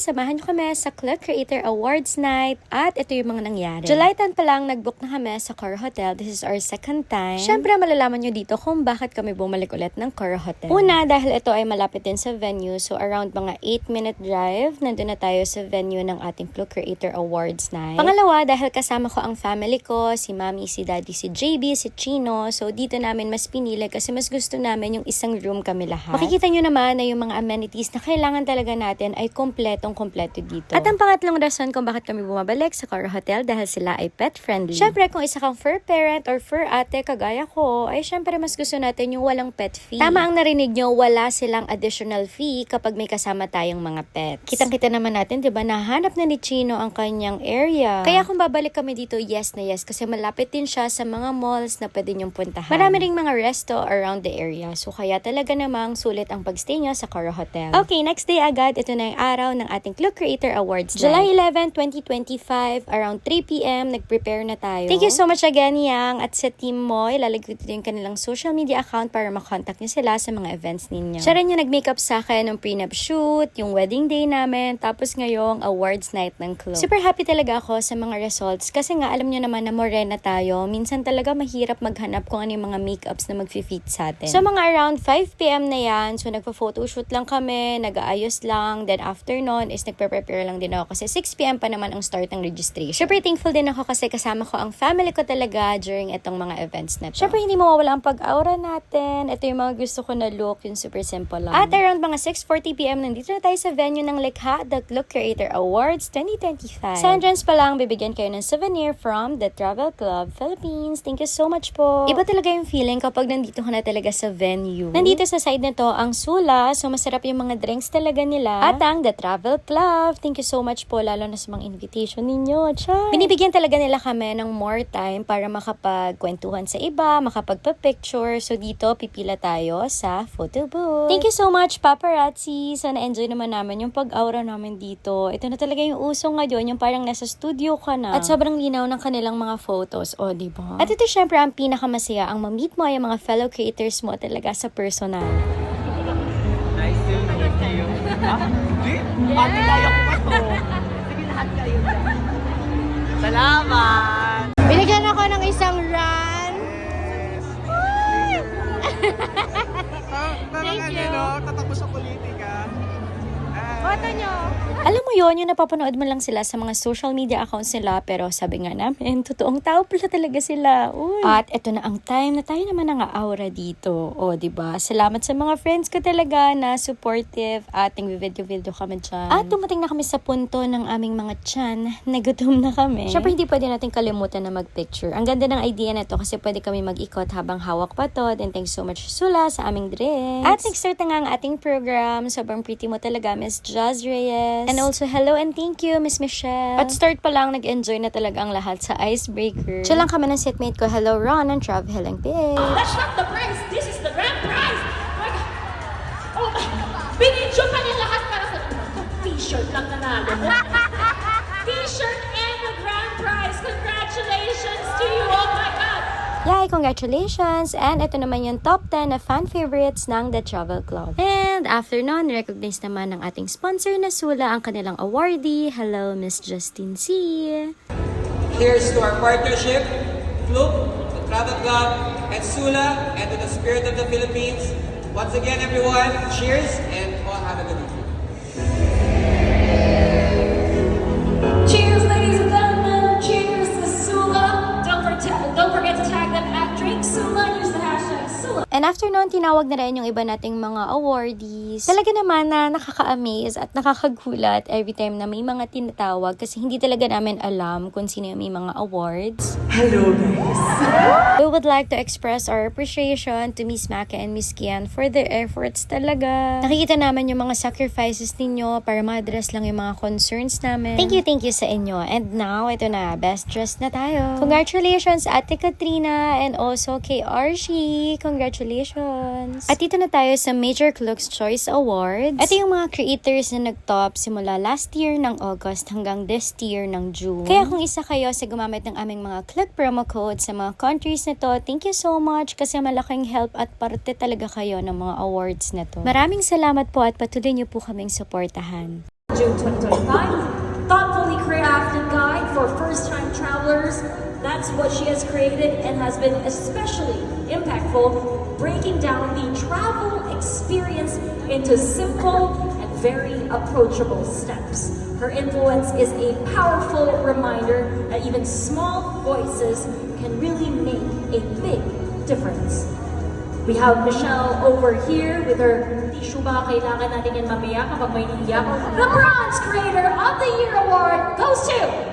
samahan nyo kami sa Clock Creator Awards Night at ito yung mga nangyari. July 10 pa lang, nag-book na kami sa Cora Hotel. This is our second time. Syempre, malalaman nyo dito kung bakit kami bumalik ulit ng Cora Hotel. Una, dahil ito ay malapit din sa venue. So, around mga 8-minute drive, nandun na tayo sa venue ng ating Clock Creator Awards Night. Pangalawa, dahil kasama ko ang family ko, si Mami, si Daddy, si JB, si Chino. So, dito namin mas pinili kasi mas gusto namin yung isang room kami lahat. Makikita nyo naman na yung mga amenities na kailangan talaga natin ay kompleto dito. At ang pangatlong rason kung bakit kami bumabalik sa Cora Hotel dahil sila ay pet friendly. Syempre, kung isa kang fur parent or fur ate kagaya ko, ay syempre mas gusto natin yung walang pet fee. Tama ang narinig nyo, wala silang additional fee kapag may kasama tayong mga pets. Kitang-kita naman natin, 'di ba? Nahanap na ni Chino ang kanyang area. Kaya kung babalik kami dito, yes na yes kasi malapit din siya sa mga malls na pwede nyong puntahan. Marami ring mga resto around the area. So kaya talaga namang sulit ang pagstay nyo sa Cora Hotel. Okay, next day agad, ito na yung araw ng ating Clock Creator Awards July 11, 2025, around 3 p.m. nag-prepare na tayo. Thank you so much again, Yang, at sa team mo. Ilalagay ko yung kanilang social media account para makontak nyo sila sa mga events ninyo. Siya rin yung nag-makeup sa akin ng prenup shoot, yung wedding day namin, tapos ngayong awards night ng club. Super happy talaga ako sa mga results kasi nga alam nyo naman na morena tayo. Minsan talaga mahirap maghanap kung ano yung mga makeups na mag-fit sa atin. So mga around 5 p.m. na yan, so nagpa-photoshoot lang kami, nag-aayos lang, then after nun is nagpe-prepare lang din ako kasi 6 p.m. pa naman ang start ng registration. Super thankful din ako kasi kasama ko ang family ko talaga during itong mga events na to. Syempre hindi mawawala ang pag-aura natin. Ito yung mga gusto ko na look, yung super simple lang. At around mga 6:40 p.m. nandito na tayo sa venue ng Likha, the Clock Creator Awards 2025. Sa entrance pa lang, bibigyan kayo ng souvenir from the Travel Club Philippines. Thank you so much po. Iba talaga yung feeling kapag nandito ka na talaga sa venue. Nandito sa side na to ang Sula, so masarap yung mga drinks talaga nila. At ang The Travel Club, thank you so much po, lalo na sa mga invitation ninyo. Char! Binibigyan talaga nila kami ng more time para makapagkwentuhan sa iba, makapagpa-picture. So dito, pipila tayo sa photo booth. Thank you so much, paparazzi. Sana enjoy naman namin yung pag-aura namin dito. Ito na talaga yung uso ngayon, yung parang nasa studio ka na. At sobrang linaw ng kanilang mga photos. O, diba? At ito syempre ang pinakamasaya, ang ma-meet mo yung mga fellow creators mo talaga sa personal. Nice to meet you. Pati tayo ko ba to? Sige, lahat kayo dyan. Salamat! Binigyan ako ng isang run. Thank you. Tatakbo sa politika. Boto nyo. Alam mo yon, yung napapanood mo lang sila sa mga social media accounts nila, pero sabi nga namin, totoong tao pala talaga sila. Uy. At eto na ang time na tayo naman ang aura dito. O, diba? Salamat sa mga friends ko talaga na supportive at nag-video kami dyan. At dumating na kami sa punto ng aming mga tiyan, nagutom na kami. Siyempre, hindi pwede natin kalimutan na mag-picture. Ang ganda ng idea na to kasi pwede kami mag-ikot habang hawak pa to. And thanks so much, Sula, sa aming drinks. At nag-start na nga ang ating program. Sobrang pretty mo talaga, Miss Jazz Reyes. And also, hello and thank you, Miss Michelle. At start pa lang, nag-enjoy na talaga ang lahat sa icebreaker. Chill lang kami ng setmate ko. Hello, Ron, and Travel Healing PH. That's not the prize. This is the grand prize. Oh, binidyo pa niya lahat para sa t-shirt lang nanalo. T-shirt and the grand prize. Congratulations to you. Oh my God. Yay, congratulations! And ito naman yung top 10 na fan favorites ng The Travel Club. And after nun, recognize naman ng ating sponsor na Sula ang kanilang awardee. Hello, Miss Justine C. Here's to our partnership, Club, the Travel Club, and Sula, and to the spirit of the Philippines. Once again, everyone, cheers, and all have a good evening. Cheers, ladies and gentlemen. Cheers to Sula. Don't forget to tag them at Drink Sula. Use the hashtag Sula. And after nun, tinawag na rin yung iba nating mga awardees. Talaga naman na nakaka-amaze at nakakagulat every time na may mga tinatawag kasi hindi talaga namin alam kung sino yung may mga awards. Hello, guys. We would like to express our appreciation to Miss Maka and Miss Kian for their efforts talaga. Nakikita naman yung mga sacrifices ninyo para ma-address lang yung mga concerns namin. Thank you sa inyo. And now, ito na, best dressed na tayo. Congratulations, Ate Katrina, and also kay Archie. Congratulations. At dito na tayo sa Major Clocks Choice Awards. Ito yung mga creators na nag-top simula last year ng August hanggang this year ng June. Kaya kung isa kayo sa gumamit ng aming mga Clock promo code sa mga countries na to, thank you so much kasi malaking help at parte talaga kayo ng mga awards na to. Maraming salamat po at patuloy niyo po kaming suportahan. June 2025. Thoughtfully crafted guide for first-time travelers. That's what she has created and has been especially impactful, breaking down the travel experience into simple and very approachable steps. Her influence is a powerful reminder that even small voices can really make a big difference. We have Michelle over here with her tissue ba kailangan natin yan mamaya kapag may iiyak. The Bronze Creator of the Year Award goes to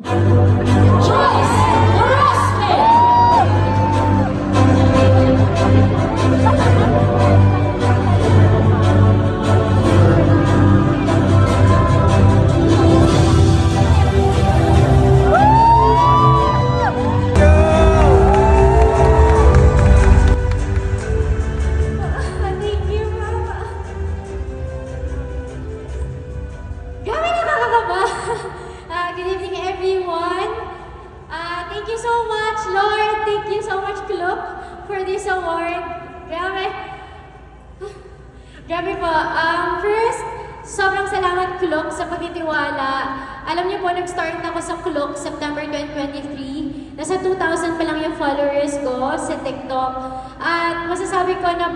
Joyce! Joyce Orozco! Thank you, Mama. Grabe nakakakaba. Good evening, everyone. Thank you so much, Lord. Thank you so much, Kluk, for this award. Grabe. Grabe po. First, sobrang salamat, Kluk, sa pagtitiwala. Alam niyo po, nag-start ako sa Kluk September 2023. Nasa 2,000 pa lang yung followers ko sa TikTok. At masasabi ko na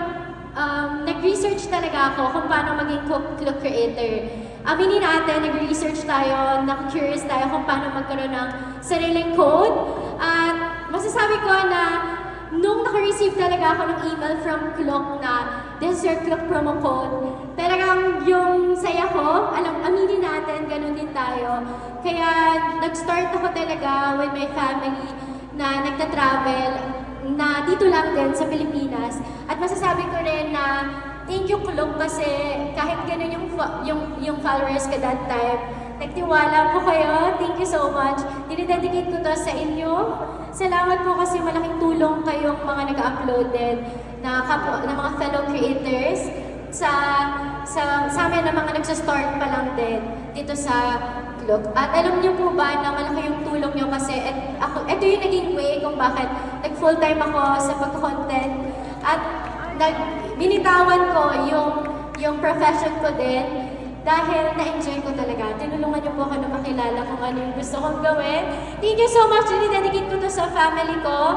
nag-research talaga ako kung paano maging Kluk creator. Aminin natin, nag-research tayo, na-curious tayo kung paano magkaroon ng sariling code. At masasabi ko na nung naka-receive talaga ako ng email from Kluk na this is your Kluk promo code, talagang yung saya ko, aminin natin, ganun din tayo. Kaya nag-start ako talaga with my family na nagta-travel na dito lang din sa Pilipinas. At masasabi ko rin na thank you, Kluk, kasi kahit ganun yung followers ka that time, nagtiwala po kayo. Thank you so much. Dinidedicate ko to sa inyo. Salamat po kasi malaking tulong kayong mga nag-uploaded na mga fellow creators sa amin na mga nagsastart pa lang din dito sa Kluk. At alam niyo po ba na malaki yung tulong niyo kasi ito yung naging way kung bakit nag-full-time ako sa pag-content. At binitawan ko yung profession ko din dahil na-enjoy ko talaga. Tinulungan niyo po ako na makilala kung ano yung gusto kong gawin. Thank you so much. Dinidedicate ko to sa family ko,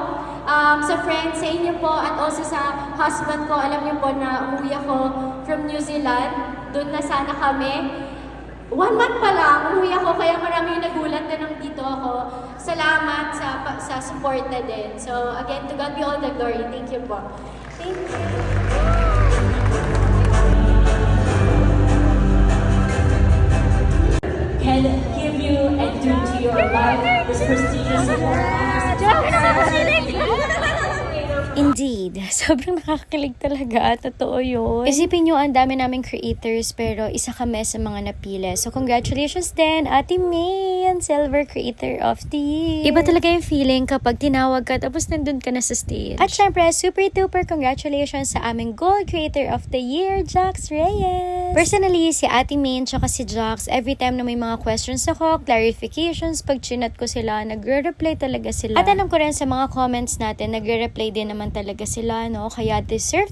sa friends, sa inyo po, at also sa husband ko. Alam niyo po na umuwi ako from New Zealand. Doon na sana kami. 1 month pa lang, umuwi ako, kaya marami yung nagulat na nang dito ako. Salamat sa support na din. So again, to God be all the glory. Thank you po. Thank you. Can give you and do to your life this prestigious award. Indeed. Sobrang nakakakilig talaga. Totoo yun. Isipin nyo, ang dami naming creators pero isa kami sa mga napili. So, congratulations din, Ate May, ang Silver Creator of the Year. Iba talaga yung feeling kapag tinawag ka tapos nandun ka na sa stage. At syempre, super duper congratulations sa aming Gold Creator of the Year, Jax Reyes. Personally, si Ate May tsaka si Jax, every time na may mga questions ako, clarifications, pag chinat ko sila, nagre-reply talaga sila. At alam ko rin sa mga comments natin, nagre-reply din naman talaga sila, no? Kaya deserve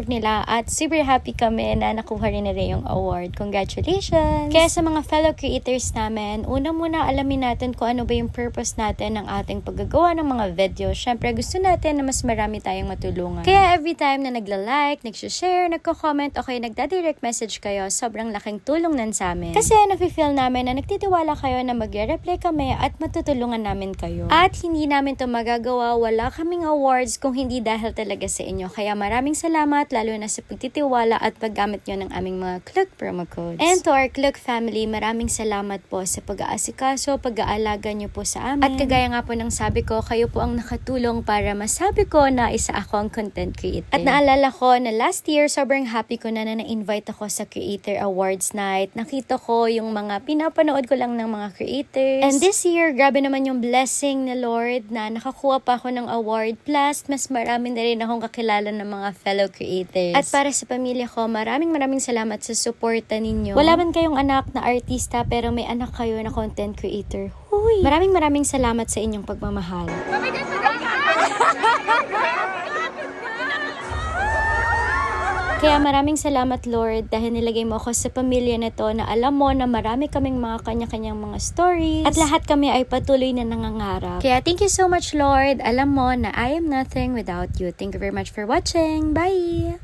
nila at super happy kami na nakuha rin nila yung award. Congratulations! Kaya sa mga fellow creators namin, una muna alamin natin kung ano ba yung purpose natin ng ating paggagawa ng mga videos. Syempre, gusto natin na mas marami tayong matulungan. Kaya every time na nagla-like, nagshare, nagko-comment, o kaya nagda-direct message kayo, sobrang laking tulong nan sa amin. Kasi nafe-feel namin na nagtitiwala kayo na magre-reply kami at matutulungan namin kayo. At hindi namin to magagawa, wala kaming awards kung hindi dahil talaga sa inyo. Kaya maraming salamat lalo na sa pagtitiwala at paggamit nyo ng aming mga Kluk promo codes. And to our Kluk family, maraming salamat po sa pag-aasikaso, pag-aalaga nyo po sa amin. At kagaya nga po ng sabi ko, kayo po ang nakatulong para masabi ko na isa ako ang content creator. At naalala ko na last year, sobrang happy ko na na-invite ako sa Creator Awards Night. Nakita ko yung mga pinapanood ko lang ng mga creators. And this year, grabe naman yung blessing ni Lord na nakakuha pa ako ng award. Plus, mas marami marami na rin akong kakilala ng mga fellow creators. At para sa pamilya ko, maraming salamat sa suporta ninyo. Wala man kayong anak na artista pero may anak kayo na content creator. Huy! Maraming salamat sa inyong pagmamahal. Kaya maraming salamat Lord dahil nilagay mo ako sa pamilya na to na alam mo na marami kaming mga kanya-kanyang mga stories at lahat kami ay patuloy na nangangarap. Kaya thank you so much Lord. Alam mo na I am nothing without you. Thank you very much for watching. Bye!